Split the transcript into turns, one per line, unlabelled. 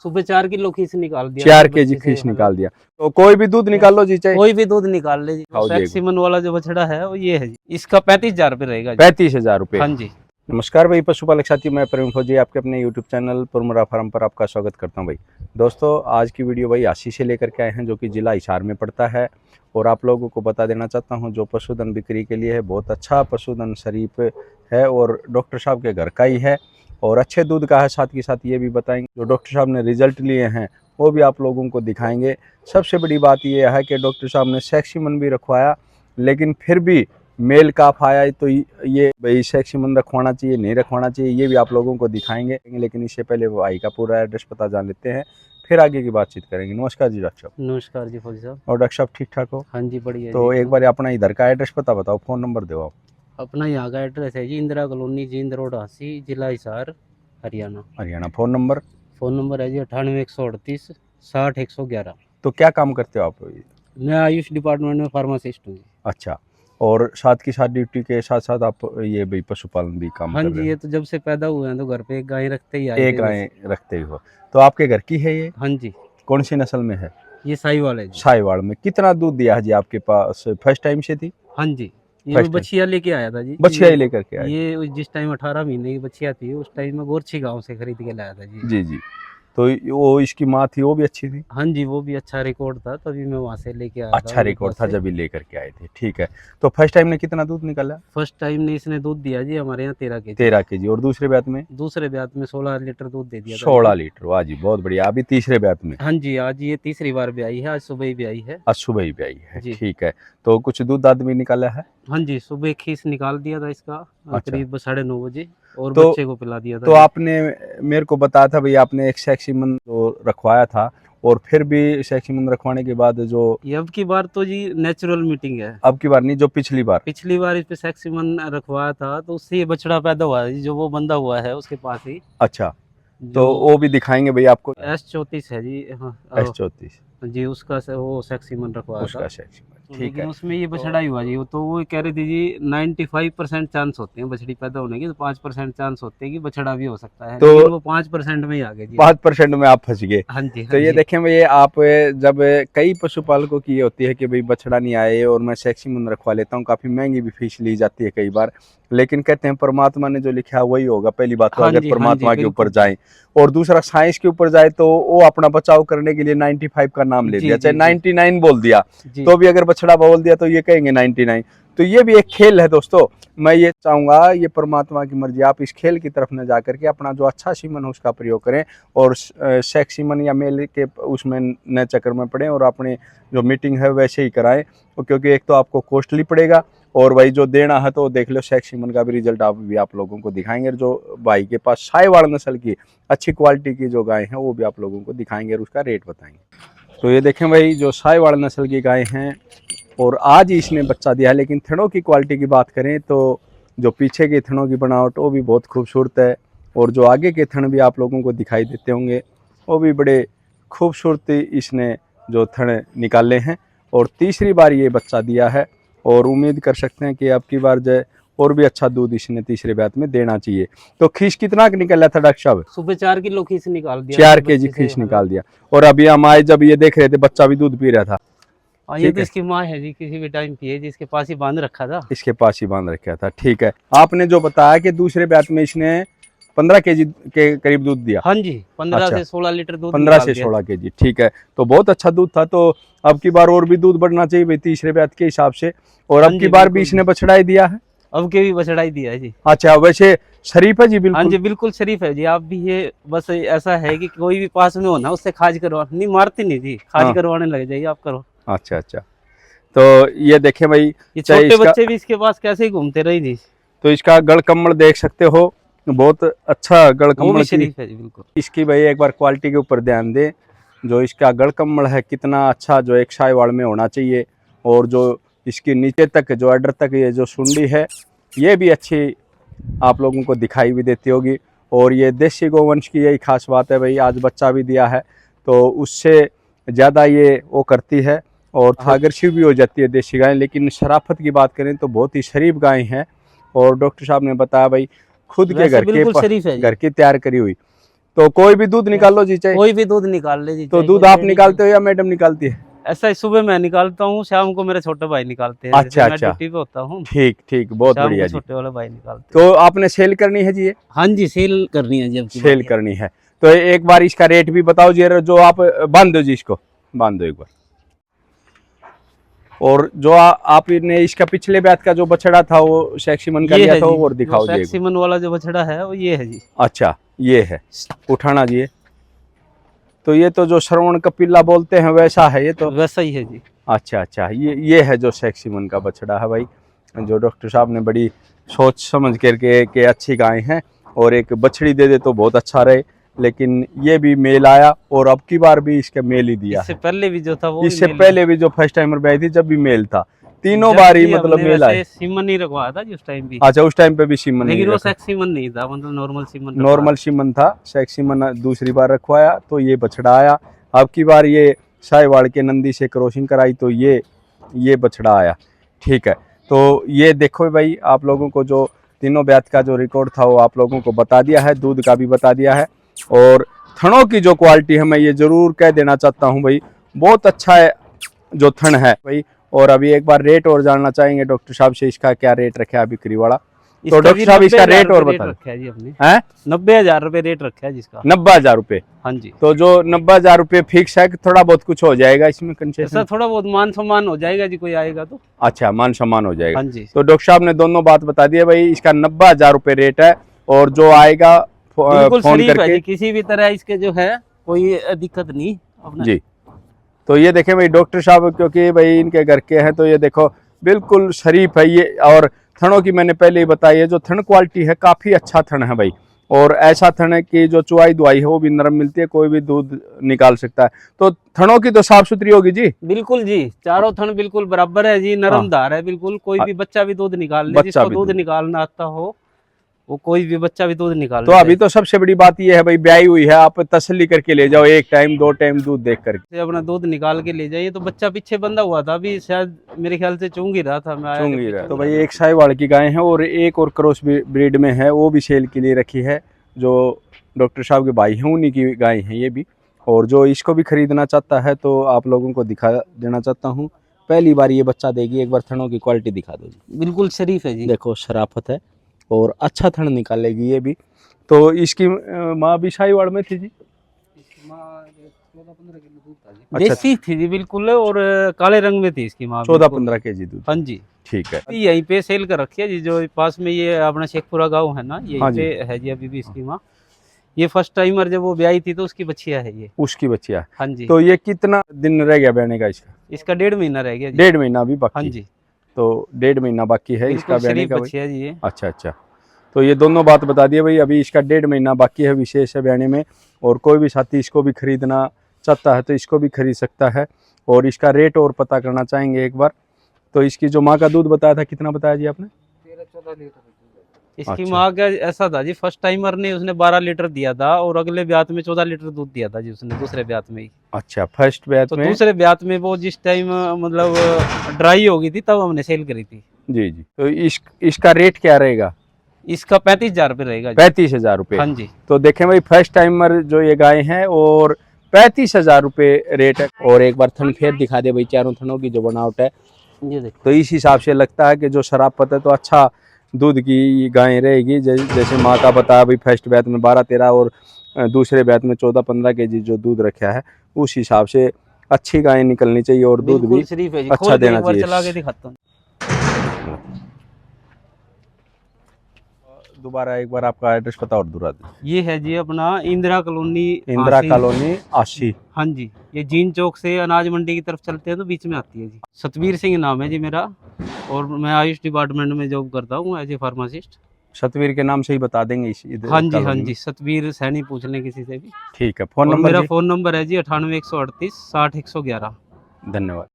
सुबह 4 किलो खीस निकाल दिया।
4 केजी खीस निकाल दिया। तो कोई भी दूध निकाल लो जी, चाहे
कोई भी दूध निकाल ले जी।
खाओ जी,
सेक्सीमन वाला जो बछड़ा है वो ये है जी, इसका 35,000 रुपये रहेगा जी।
35,000 रुपये।
हाँ जी।
नमस्कार भाई पशुपालक साथी, मैं प्रवीण फौजी आपके अपने यूट्यूब चैनल पुरमुरा फार्म पर आपका स्वागत करता हूं। भाई दोस्तों, आज की वीडियो भाई आशी से लेकर के आए हैं, जो कि जिला हिसार में पड़ता है। और आप लोगों को बता देना चाहता हूं, जो पशुधन बिक्री के लिए है, बहुत अच्छा पशुधन शरीफ है और डॉक्टर साहब के घर का ही है और अच्छे दूध का है। साथ ही साथ ये भी बताएंगे जो डॉक्टर साहब ने रिजल्ट लिए हैं वो भी आप लोगों को दिखाएंगे। सबसे बड़ी बात ये है कि डॉक्टर साहब ने सेक्सीमन भी रखवाया, लेकिन फिर भी मेल काफ आया, तो ये भाई सेक्सीमन रखवाना चाहिए नहीं रखवाना चाहिए, ये भी आप लोगों को दिखाएंगे। लेकिन इससे पहले वो भाई का पूरा एड्रेस पता जान लेते हैं, फिर आगे की बातचीत करेंगे। नमस्कार जी डॉक्टर साहब।
नमस्कार जी फौजी साहब।
और डॉक्टर साहब ठीक ठाक हो?
हाँ जी बढ़िया।
तो
जी
एक बार अपना इधर का एड्रेस पता बताओ, फ़ोन नंबर दो आप।
अपना यहाँ का एड्रेस है जी इंदिरा कॉलोनी, जींद रोड, हांसी, जिला Hisar, Haryana.
Phone number?
Phone number है जी 98 138 60 111।
तो क्या काम करते हो आप?
मैं आयुष डिपार्टमेंट में फार्मासिस्ट हूँ जी।
अच्छा, और साथ की साथ ड्यूटी के साथ साथ आप ये भी पशुपालन भी काम
हाँ
कर
जी,
रहे
ये
हैं?
तो जब से पैदा हुए हैं तो घर पे एक गाय रखते ही आए
एक
थे
गाय रखते ही हो? तो आपके घर की है ये?
हाँ जी,
कौन सी नस्ल में है?
ये साहिवाल है जी।
साहिवाल में। कितना दूध दिया है जी आपके पास? फर्स्ट टाइम से थी?
हाँ जी, ये
First
मैं बछिया लेके आया था जी।
बछिया ही लेकर के आए?
ये जिस टाइम 18 महीने की बछिया थी, उस टाइम में गोरछी गांव से खरीद के लाया था जी।
जी जी। तो वो इसकी माँ थी, वो भी अच्छी थी?
हाँ जी, वो भी अच्छा रिकॉर्ड था, तभी मैं वहाँ से लेके आया था।
अच्छा रिकॉर्ड था जब ये लेकर के आए थे, ठीक है। तो फर्स्ट टाइम ने कितना दूध निकाला?
फर्स्ट टाइम ने इसने दूध दिया जी हमारे यहाँ 13 केजी।
13 केजी। और दूसरे ब्यात में?
दूसरे ब्यात में 16 लीटर दूध दे दिया था।
16 लीटर। वाह जी, बहुत बढ़िया। अभी तीसरे ब्यात में?
हाँ जी, आज ये तीसरी बार ब्याई है, आज सुबह ही ब्याई है।
आज सुबह ही ब्याई है,
जी।
ठीक है। तो कुछ दूध आदमी निकाला है?
हाँ जी, सुबह खीस निकाल दिया था इसका करीब 9:30 बजे, और
तो-
बच्चे को पिला दिया था।
तो आपने मेरे को बताया था भाई, आपने एक सेक्सीमन जो रखवाया था, और फिर भी सेक्सीमन रखवाने के बाद जो
ये अब की बार तो जी नेचुरल मीटिंग है।
अब की बार नहीं, जो पिछली बार
इस पे सेक्सीमन रखवाया था तो उससे ये बछड़ा पैदा हुआ है, जो वो बंधा हुआ है उसके पास ही।
अच्छा, तो वो भी दिखाएंगे भाई आपको।
S34 है जी। हाँ,
S34
जी, उसका वो सेक्सीमन रखवाया
उसका
था।
सेक्सीमन,
तो
ठीक
लेकिन
है।
उसमें ये बछड़ा ही हुआ जी, तो वो कह रही थी जी 95% चांस होते हैं बछड़ी पैदा होने के, तो 5% चांस होते हैं कि बछड़ा भी हो सकता है।
तो
लेकिन वो 5% में ही आ गए जी।
5% में आप फंस गए।
हाँ जी,
तो ये देखें भाई, आप जब कई पशुपालकों की ये होती है कि भाई बछड़ा नहीं आए और मैं सेक्सीमन रखवा लेता हूँ, काफी महंगी भी फीस ली जाती है कई बार, लेकिन कहते हैं परमात्मा ने जो लिखा है वही होगा। पहली बात तो
हाँ
अगर
जी, हाँ
परमात्मा
जी,
के ऊपर
बिल्कुल।
जाए, और दूसरा साइंस के ऊपर जाए, तो वो अपना बचाव करने के लिए 95 का नाम ले
जी,
दिया,
जी,
चाहे
जी।
99 बोल दिया,
जी।
तो भी अगर बछड़ा बोल दिया तो ये कहेंगे 99। तो ये भी एक खेल है दोस्तों। मैं ये चाहूंगा, ये परमात्मा की मर्जी, आप इस खेल की तरफ न जा करके अपना जो अच्छा सीमन है उसका प्रयोग करें, और सेक्स सीमन या मेल के उसमें न चक्कर में पड़े, और अपने जो मीटिंग है वैसे ही कराएं, क्योंकि एक तो आपको कॉस्टली पड़ेगा, और भाई जो देना है तो देख लो, सेक्स सीमन का भी रिजल्ट आप लोगों को दिखाएंगे। जो भाई के पास साहिवाल नस्ल की अच्छी क्वालिटी की जो गाय हैं वो भी आप लोगों को दिखाएंगे और उसका रेट बताएंगे। तो ये देखें भाई, जो साहिवाल नस्ल की गाय हैं, और आज ही इसने बच्चा दिया है। लेकिन थनों की क्वालिटी की बात करें तो जो पीछे के थनों की बनावट वो भी बहुत खूबसूरत है, और जो आगे के थन भी आप लोगों को दिखाई देते होंगे वो भी बड़े खूबसूरत इसने जो थन निकाले हैं, और तीसरी बार ये बच्चा दिया है, और उम्मीद कर सकते हैं कि अब की बार जो और भी अच्छा दूध इसने तीसरे ब्यात में देना चाहिए। तो खीस कितना निकला था डॉक्टर साहब?
सुबह 4 किलो खीस निकाल दिया।
4 केजी खीस निकाल दिया। और अभी हम आए जब ये देख रहे थे, बच्चा भी दूध पी रहा था।
ये तो इसकी माँ है जी, किसी भी टाइम पिए जी, इसके पास ही बांध रखा था।
इसके पास ही बांध रखा था, ठीक है। आपने जो बताया कि दूसरे ब्यात में इसने 15 केजी के करीब दूध दिया?
हाँ जी, 15
अच्छा,
से 16 लीटर दूध
15 से 16 केजी, ठीक है। तो बहुत अच्छा दूध था। तो अब की बार और भी दूध बढ़ना चाहिए भाई तीसरे ब्यात के हिसाब से। और अब की बार भी इसने बछड़ा ही दिया है?
अब के भी बछड़ा ही दिया है जी।
अच्छा, वैसे शरीफ है जी? बिल्कुल।
हाँ जी, बिल्कुल शरीफ है जी। आप भी ये बस ऐसा है कि कोई भी पास में हो ना, उससे खाज करवा नहीं, मारती नहीं जी, खाज करवाने लग जाइए आप, करो।
अच्छा अच्छा। तो ये देखें भाई,
ये छोटे बच्चे भी इसके पास कैसे ही घूमते रही जी।
तो इसका गढ़ कम्बल देख सकते हो, बहुत अच्छा गढ़ कम्बल
शरीफ है जी, बिल्कुल।
इसकी भाई एक बार क्वालिटी के ऊपर ध्यान दें। जो इसका गढ़ कम्बल है कितना अच्छा, जो एक साहिवाल में होना चाहिए, और जो इसकी नीचे तक जो अडर तक ये जो सुंडी है ये भी अच्छी आप लोगों को दिखाई भी देती होगी। और ये देसी गोवंश की यही खास बात है भाई, आज बच्चा भी दिया है तो उससे ज़्यादा ये वो करती है, और अग्रेसिव भी हो जाती है देसी गाय। लेकिन शराफत की बात करें तो बहुत ही शरीफ गाय हैं, और डॉक्टर साहब ने बताया भाई खुद के घर की तैयार करी हुई। तो कोई भी दूध निकाल लो जी चाहे,
कोई भी दूध निकाल ले जी।
तो
चाहे
दूध
कोई
आप
डेयरी
निकालते हो या मैडम निकालती है?
ऐसा ही सुबह मैं निकालता हूँ, शाम को मेरे छोटे भाई निकालते हैं।
अच्छा,
जैसे मैं
अच्छा।
ड्यूटी पे होता हूँ,
ठीक ठीक, बहुत
शाम
बढ़िया
को
जी।
छोटे वाला भाई निकालते हैं।
तो आपने सेल करनी है जी ये?
हाँ जी, सेल करनी है जी, अब की
सेल
बारी है।
करनी है तो एक बार इसका रेट भी बताओ जी, जो आप बांध दो जी, इसको बांध दो एक बार। और जो आपने इसका पिछले बैच का जो बछड़ा था वो सेक्सीमन का
ये
लिया
है
था,
जी,
वो और दिखाओ
जो
जी एक बार।
सेक्सीमन वाला जो बछड़ा है वो ये है जी।
अच्छा, ये है, उठाना जी ये। तो ये तो जो श्रवण कपिला बोलते हैं वैसा है ये तो?
वैसा ही है जी।
अच्छा अच्छा, ये है जो सेक्सीमन का बछड़ा है भाई, जो डॉक्टर साहब ने बड़ी सोच समझ करके के अच्छी गाय हैं, और एक बछड़ी दे दे तो बहुत अच्छा रहे, लेकिन ये भी मेल आया और अब की बार भी इसका मेल ही दिया
इससे
है।
पहले भी जो था वो
इससे
मेल
पहले भी जो फर्स्ट टाइमर भी आई थी जब भी मेल था, तीनों
जब
बार ही
भी
मतलब
हमने
मेल आए।
वैसे सीमन नहीं रखवाया था जी उस टाइम भी,
अच्छा, उस टाइम पे भी सीमन नहीं
लेकिन वो
रखा।
सेक्सीमन नहीं था, मतलब नॉर्मल सीमन
नॉर्मल सीमन था, सेक्सीमन दूसरी बार रखवाया तो ये बछड़ा आया। अब की बार ये साहिवाल के नंदी से क्रॉसिंग कराई तो ये बछड़ा आया। ठीक है, तो ये देखो भाई, आप लोगों को जो तीनों ब्यात का जो रिकॉर्ड था वो आप लोगों को बता दिया है, दूध का भी बता दिया है, और थनों की जो क्वालिटी है मैं ये जरूर कह देना चाहता हूँ भाई, बहुत अच्छा है जो थन है भाई। और अभी एक बार रेट और जानना चाहेंगे डॉक्टर साहब से, इसका क्या रेट रखा है अभी करीवाड़ा? तो डॉक्टर साहब इसका रेट और बता
रखा है जी हमने,
हैं?
90,000 रुपए रेट रखा है जिसका।
90,000 रुपये?
हाँ जी।
तो जो 90,000 रुपये फिक्स है कि थोड़ा बहुत कुछ हो जाएगा इसमें कंसेशन?
ऐसा थोड़ा बहुत मान सम्मान हो जाएगा जी, कोई आएगा तो।
अच्छा, मान सम्मान हो जाएगा।
हाँ जी।
तो डॉक्टर साहब ने दोनों बात बता दी है भाई, इसका 90,000 रुपये रेट है, और जो आएगा
बिल्कुल
फोन
शरीफ है
करके
जी, किसी भी तरह इसके जो है कोई दिक्कत नहीं अपना।
जी। तो ये देखें भाई, डॉक्टर साहब क्योंकि भाई इनके घर के हैं, तो ये देखो बिल्कुल शरीफ है ये। और थनों की मैंने पहले ही बताई है, जो थन क्वालिटी है काफ़ी अच्छा थन है भाई, और ऐसा थन है कि जो चुवाई दुआई है वो भी नरम मिलती है, कोई भी दूध निकाल सकता है। तो थनों की तो साफ सुथरी होगी जी?
बिल्कुल जी, चारों थन बिल्कुल बराबर है जी, नरम धार है बिल्कुल, कोई भी बच्चा भी दूध निकाल ले, जिसको दूध निकालना आता हो वो कोई भी बच्चा भी दूध निकाल।
तो अभी तो सबसे बड़ी बात ये है भाई, ब्याई हुई है, आप तसल्ली करके ले जाओ, एक टाइम 2 टाइम दूध देख करके
अपना दूध निकाल के ले जाइए। तो बच्चा पीछे बंधा हुआ था, अभी शायद मेरे ख्याल से चूंग ही रहा था, मैं
चुंग ही रहा। तो भाई एक साहिवाल की गाय है और एक और क्रॉस ब्रीड में है, वो भी सेल के लिए रखी है, जो डॉक्टर साहब के भाई हैं उन्हीं की गाय है ये भी। और जो इसको भी खरीदना चाहता है तो आप लोगों को दिखा देना चाहता हूँ, पहली बार ये बच्चा देगी, एक बार थनों की क्वालिटी दिखा दो जी।
बिल्कुल शरीफ है जी,
देखो शराफत है और अच्छा थन निकालेगी ये भी। तो इसकी माँ भी साहिवाल में थी जी?
देसी थी जी बिल्कुल, और काले रंग में थी इसकी माँ।
14-15 kg दूध?
हाँ जी।
ठीक है।
यहीं पे सेल कर रखी है जी, जो पास में ये अपना शेखपुरा गांव है ना, यहीं
हाँ
पे है जी अभी भी इसकी माँ। ये फर्स्ट टाइमर जब वो ब्याई थी तो उसकी बच्चिया है ये।
उसकी बच्चिया?
हाँ जी।
तो ये कितना दिन रह गया ब्याने का इसका?
इसका 1.5 महीना रह गया जी।
1.5 महीना अभी बाकी?
हाँ जी।
तो 1.5 महीना बाकी है इसका ब्याने का
बच्चिया जी ये।
अच्छा अच्छा, तो ये दोनों बात बता दिए भाई, अभी इसका 1.5 महीना बाकी है, विशेष है ब्याने में। और कोई भी साथी इसको भी खरीदना चाहता है तो इसको भी खरीद सकता है। और इसका रेट और पता करना चाहेंगे एक बार, तो इसकी जो माँ का दूध बताया था, कितना बताया जी आपने?
13-14 लीटर इसकी
अच्छा।
माँ का ऐसा था जी, फर्स्ट टाइमर ने उसने 12 लीटर दिया था, और अगले ब्यात में 14 लीटर दूध दिया था जी उसने, दूसरे ब्यात में ही।
अच्छा, फर्स्ट बैच
तो
में?
दूसरे ब्यात में वो जिस टाइम मतलब ड्राई हो गई थी तब हमने सेल करी थी
जी जी। तो इसका रेट क्या रहेगा?
इसका 35,000 रुपये रहेगा जी।
35,000 रुपये?
हाँ जी।
तो देखें भाई, फर्स्ट टाइमर जो ये गाय हैं और 35,000 रुपये रेट है। और एक बार थन फेर दिखा दे भाई, चारों थनों की जो बनावट है,
ये देखो।
तो इस हिसाब से लगता है कि जो शराफत है तो अच्छा दूध की गाय रहेगी। जैसे माँ का बताया भाई, फर्स्ट बैच में 12-13 और दूसरे बैच में 14-15 kg जो दूध रखा है, उस हिसाब से अच्छी गाय निकलनी चाहिए और दूध भी अच्छा देना चाहिए।
चला के दिखाता हूँ।
दोबारा एक बार आपका एड्रेस पता और दोहरा दें।
ये है जी अपना इंदिरा कॉलोनी।
इंदिरा कॉलोनी 80।
हाँ जी, ये जीन चौक से अनाज मंडी की तरफ चलते हैं तो बीच में आती है जी। सतवीर सिंह नाम है जी मेरा, और मैं आयुष डिपार्टमेंट में जॉब करता हूँ एज ए फार्मासिस्ट।
सतवीर के नाम से ही बता देंगे इधर?
हाँ जी, हाँ जी, सतवीर सैनी पूछ लें किसी से भी।
ठीक है। Phone number?
मेरा फोन नंबर है जी 98 138 60 111।
धन्यवाद।